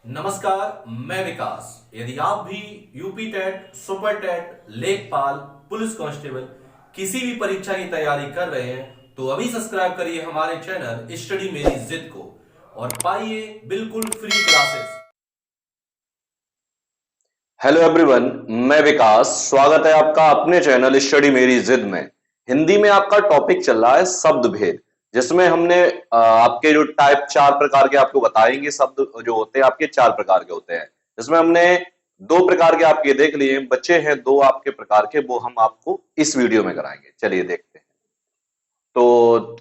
नमस्कार, मैं विकास। यदि आप भी यूपी टेट, सुपर टेट, लेखपाल, पुलिस कांस्टेबल किसी भी परीक्षा की तैयारी कर रहे हैं तो अभी सब्सक्राइब करिए हमारे चैनल स्टडी मेरी जिद को और पाइए बिल्कुल फ्री क्लासेस। हेलो एवरीवन, मैं विकास। स्वागत है आपका अपने चैनल स्टडी मेरी जिद में। हिंदी में आपका टॉपिक चल रहा है शब्द भेद, जिसमें हमने आपके जो टाइप 4 प्रकार के आपको बताएंगे। शब्द जो होते हैं आपके 4 प्रकार के होते हैं, जिसमें हमने 2 प्रकार के आपके देख लिए। बच्चे हैं 2 आपके प्रकार के, वो हम आपको इस वीडियो में कराएंगे। चलिए देखते हैं। तो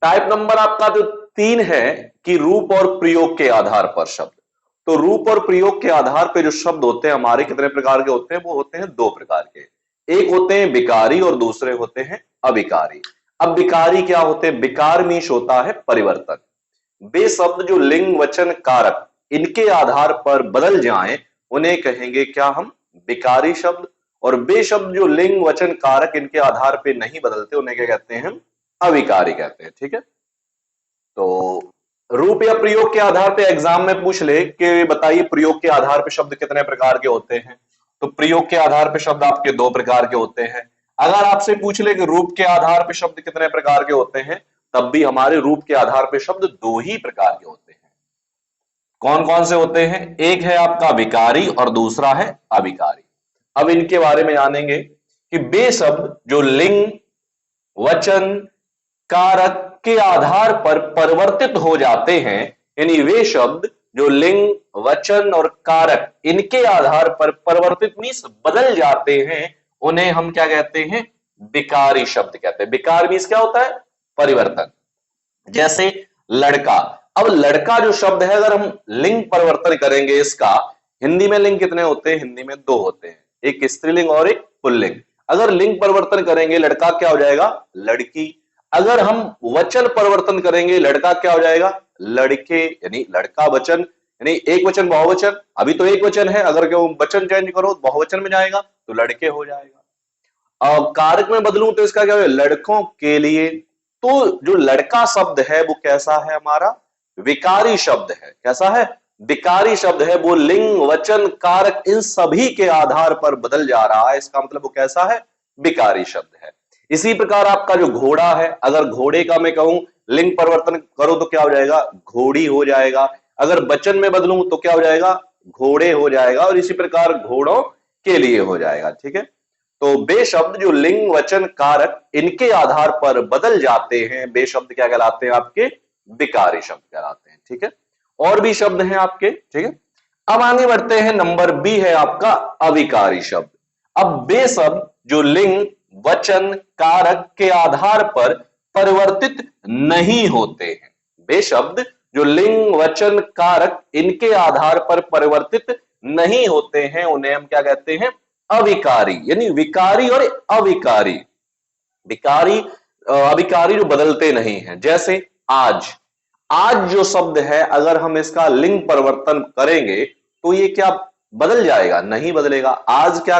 टाइप नंबर आपका जो 3 है कि रूप और प्रयोग के आधार पर शब्द। तो रूप और प्रयोग के आधार पर जो शब्द होते हैं हमारे कितने प्रकार के होते हैं? वो होते हैं 2 प्रकार के। एक होते हैं विकारी और दूसरे होते हैं अविकारी। अब विकारी क्या होते हैं? विकार मीन्स होता है परिवर्तन। वे शब्द जो लिंग वचन कारक इनके आधार पर बदल जाएं उन्हें कहेंगे क्या हम? विकारी शब्द। और वे शब्द जो लिंग वचन कारक इनके आधार पर नहीं बदलते उन्हें क्या कहते हैं? हम अविकारी कहते हैं। ठीक है। तो रूप या प्रयोग के आधार पे एग्जाम में पूछ ले कि बताइए प्रयोग के आधार पे शब्द कितने प्रकार के होते हैं, तो प्रयोग के आधार पे शब्द आपके 2 प्रकार के होते हैं। अगर आपसे पूछ ले कि रूप के आधार पे शब्द कितने प्रकार के होते हैं, तब भी हमारे रूप के आधार पे शब्द 2 ही प्रकार के होते हैं। कौन कौन से होते हैं? एक है आपका विकारी और दूसरा है अविकारी। अब इनके बारे में जानेंगे कि वे शब्द जो लिंग वचन कारक के आधार पर परिवर्तित हो जाते हैं, यानी वे शब्द जो लिंग वचन और कारक इनके आधार पर परिवर्तित मीन्स बदल जाते हैं, उन्हें हम क्या कहते हैं? विकारी शब्द कहते हैं। विकार मीन्स क्या होता है? परिवर्तन। जैसे लड़का। अब लड़का जो शब्द है, अगर हम लिंग परिवर्तन करेंगे इसका, हिंदी में लिंग कितने होते हैं? हिंदी में 2 होते हैं, एक स्त्रीलिंग और एक पुल्लिंग। अगर लिंग परिवर्तन करेंगे लड़का क्या हो जाएगा? लड़की। अगर हम वचन परिवर्तन करेंगे लड़का क्या हो जाएगा? लड़के। यानी लड़का वचन, यानी एक वचन बहुवचन। अभी तो एक वचन है, अगर क्यों वचन चेंज करो बहुवचन में जाएगा तो लड़के हो जाएगा। कारक में बदलूं तो इसका क्या हो? लड़कों के लिए। तो जो लड़का शब्द है वो कैसा है हमारा? विकारी शब्द है। कैसा है? विकारी शब्द है। वो लिंग वचन कारक इन सभी के आधार पर बदल जा रहा है, इसका मतलब वो कैसा है? विकारी शब्द है। इसी प्रकार आपका जो घोड़ा है, अगर घोड़े का मैं कहूं लिंग परिवर्तन करो तो क्या हो जाएगा? घोड़ी हो जाएगा। अगर वचन में बदलूं तो क्या हो जाएगा? घोड़े हो जाएगा। और इसी प्रकार घोड़ों के लिए हो जाएगा। ठीक है। तो वे शब्द जो लिंग वचन कारक इनके आधार पर बदल जाते हैं, वे शब्द क्या कहलाते हैं? आपके विकारी शब्द कहलाते हैं। ठीक है। और भी शब्द हैं आपके। ठीक है। अब आगे बढ़ते हैं। नंबर बी है आपका अविकारी शब्द। अब वे शब्द जो लिंग वचन कारक के आधार पर परिवर्तित नहीं होते हैं। वे शब्द जो लिंग वचन कारक इनके आधार पर परिवर्तित नहीं होते हैं, उन्हें हम क्या कहते हैं? अविकारी। यानी विकारी और अविकारी। विकारी अविकारी जो बदलते नहीं हैं। जैसे आज। आज जो शब्द है, अगर हम इसका लिंग परिवर्तन करेंगे तो ये क्या बदल जाएगा? नहीं बदलेगा। आज क्या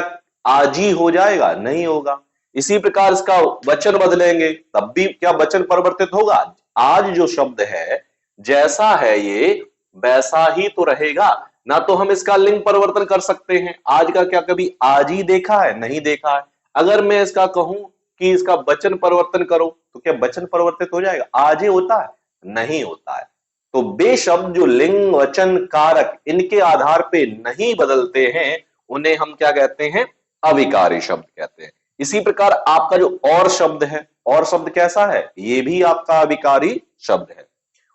आज ही हो जाएगा? नहीं होगा। इसी प्रकार इसका वचन बदलेंगे तब भी क्या वचन परिवर्तित होगा? आज जो शब्द है जैसा है ये वैसा ही तो रहेगा ना। तो हम इसका लिंग परिवर्तन कर सकते हैं। आज का क्या कभी आज ही देखा है? नहीं देखा है। अगर मैं इसका कहूं कि इसका वचन परिवर्तन करो तो क्या वचन परिवर्तित हो जाएगा? आज ही होता है? नहीं होता है। तो वे शब्द जो लिंग वचन कारक इनके आधार पे नहीं बदलते हैं, उन्हें हम क्या कहते हैं? अविकारी शब्द कहते हैं। इसी प्रकार आपका जो और शब्द है, और शब्द कैसा है? ये भी आपका अविकारी शब्द है।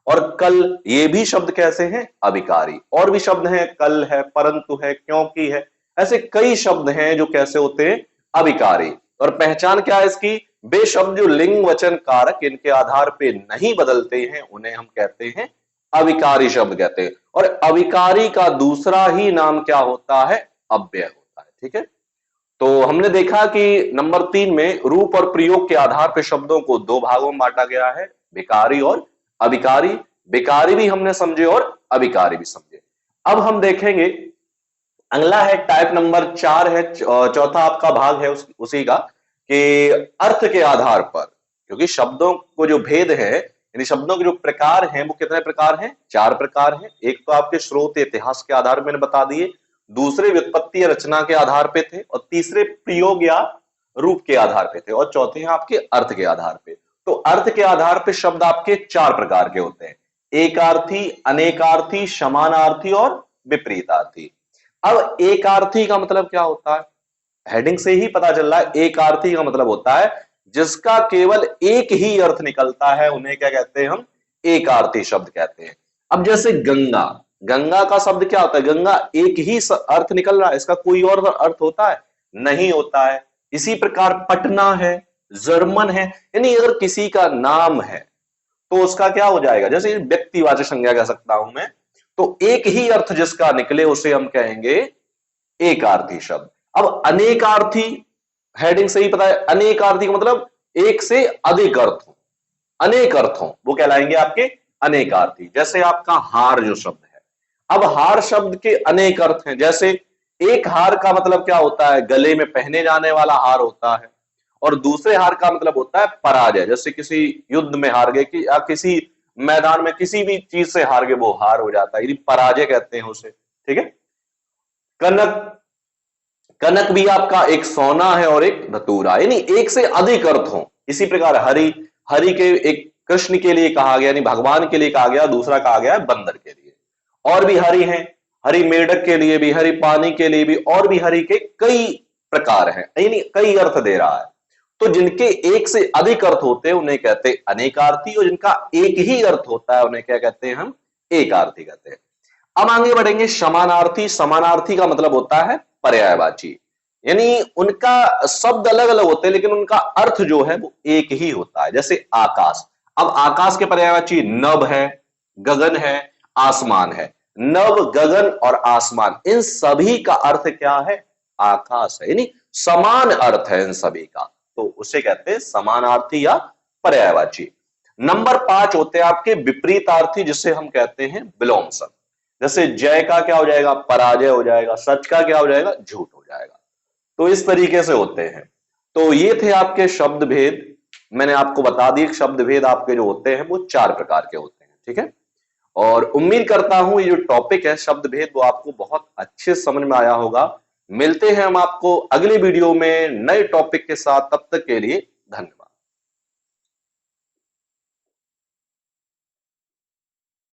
और कल, ये भी शब्द कैसे हैं? अविकारी। और भी शब्द हैं, कल है, परंतु है, क्योंकि है। ऐसे कई शब्द हैं जो कैसे होते हैं? अविकारी। और पहचान क्या है इसकी? वे शब्द जो लिंग वचन कारक इनके आधार पे नहीं बदलते हैं, उन्हें हम कहते हैं अविकारी शब्द कहते हैं। और अविकारी का दूसरा ही नाम क्या होता है? अव्यय होता है। ठीक है। तो हमने देखा कि नंबर 3 में रूप और प्रयोग के आधार पर शब्दों को 2 भागों में बांटा गया है, विकारी और अविकारी। विकारी भी हमने समझे और अविकारी भी समझे। अब हम देखेंगे अगला है टाइप नंबर 4 है, चौथा आपका भाग है उसी का, कि अर्थ के आधार पर। क्योंकि शब्दों को जो भेद है, यानी शब्दों के जो प्रकार हैं वो कितने प्रकार हैं? 4 प्रकार हैं। एक तो आपके स्रोत इतिहास के आधार पर मैंने बता दिए, दूसरे व्युत्पत्ति या रचना के आधार पे थे, और तीसरे प्रयोग या रूप के आधार पे थे, और चौथे हैं आपके अर्थ के आधार पे। तो अर्थ के आधार पे शब्द आपके 4 प्रकार के होते हैं, एकार्थी, अनेकार्थी, समानार्थी और विपरीतार्थी। अब एकार्थी का मतलब क्या होता है? हेडिंग से ही पता चल रहा है। एकार्थी का मतलब होता है जिसका केवल एक ही अर्थ निकलता है, उन्हें क्या कहते हैं? हम एकार्थी शब्द कहते हैं। अब जैसे गंगा, गंगा का शब्द क्या होता है? गंगा एक ही अर्थ निकल रहा है, इसका कोई और अर्थ होता है? नहीं होता है। इसी प्रकार पटना है, जर्मन है, यानी अगर किसी का नाम है तो उसका क्या हो जाएगा? जैसे व्यक्तिवाचक संज्ञा कह सकता हूं मैं, तो एक ही अर्थ जिसका निकले उसे हम कहेंगे एकार्थी शब्द। अब अनेकार्थी, हेडिंग से ही पता है, अनेकार्थी का मतलब एक से अधिक अर्थ हो, अनेक अर्थ हो, वो कहलाएंगे आपके अनेकार्थी। जैसे आपका हार जो शब्द है, अब हार शब्द के अनेक अर्थ हैं। जैसे एक हार का मतलब क्या होता है? गले में पहने जाने वाला हार होता है, और दूसरे हार का मतलब होता है पराजय। जैसे किसी युद्ध में हार गए कि या किसी मैदान में किसी भी चीज से हार गए, वो हार हो जाता है, यदि पराजय कहते हैं उसे। ठीक है। कनक, कनक भी आपका एक सोना है और एक धतूरा, यानी एक से अधिक अर्थ हो। इसी प्रकार हरि, हरि के एक कृष्ण के लिए कहा गया, यानी भगवान के लिए कहा गया, दूसरा कहा गया है बंदर के लिए। और भी हरि हैं, हरि मेढक के लिए भी, हरि पानी के लिए भी, और भी हरि के कई प्रकार हैं, यानी कई अर्थ दे रहा है। तो जिनके एक से अधिक अर्थ होते हैं उन्हें कहते हैं अनेकार्थी, और जिनका एक ही अर्थ होता है उन्हें क्या कहते हैं? हम एकार्थी कहते हैं। अब आगे बढ़ेंगे समानार्थी। समानार्थी का मतलब होता है पर्यायवाची, यानी उनका शब्द अलग अलग होते हैं लेकिन उनका अर्थ जो है वो एक ही होता है। जैसे आकाश, अब आकाश के पर्यायवाची नभ है, गगन है, आसमान है। नभ, गगन और आसमान, इन सभी का अर्थ क्या है? आकाश है, यानी समान अर्थ है इन सभी का, तो उसे कहते हैं समानार्थी या पर्यायवाची। नंबर 5 होते हैं आपके विपरीतार्थी, जिसे हम कहते हैं विलोम शब्द। जैसे जय का क्या हो जाएगा? पराजय हो जाएगा। सच का क्या हो जाएगा? झूठ हो जाएगा। तो इस तरीके से होते हैं। तो ये थे आपके शब्द भेद। मैंने आपको बता दिए शब्द भेद आपके जो होते हैं वो 4 प्रकार के होते हैं। ठीक है, और उम्मीद करता हूं ये जो टॉपिक है शब्द भेद वो आपको बहुत अच्छे समझ में आया होगा। मिलते हैं हम आपको अगले वीडियो में नए टॉपिक के साथ, तब तक के लिए धन्यवाद।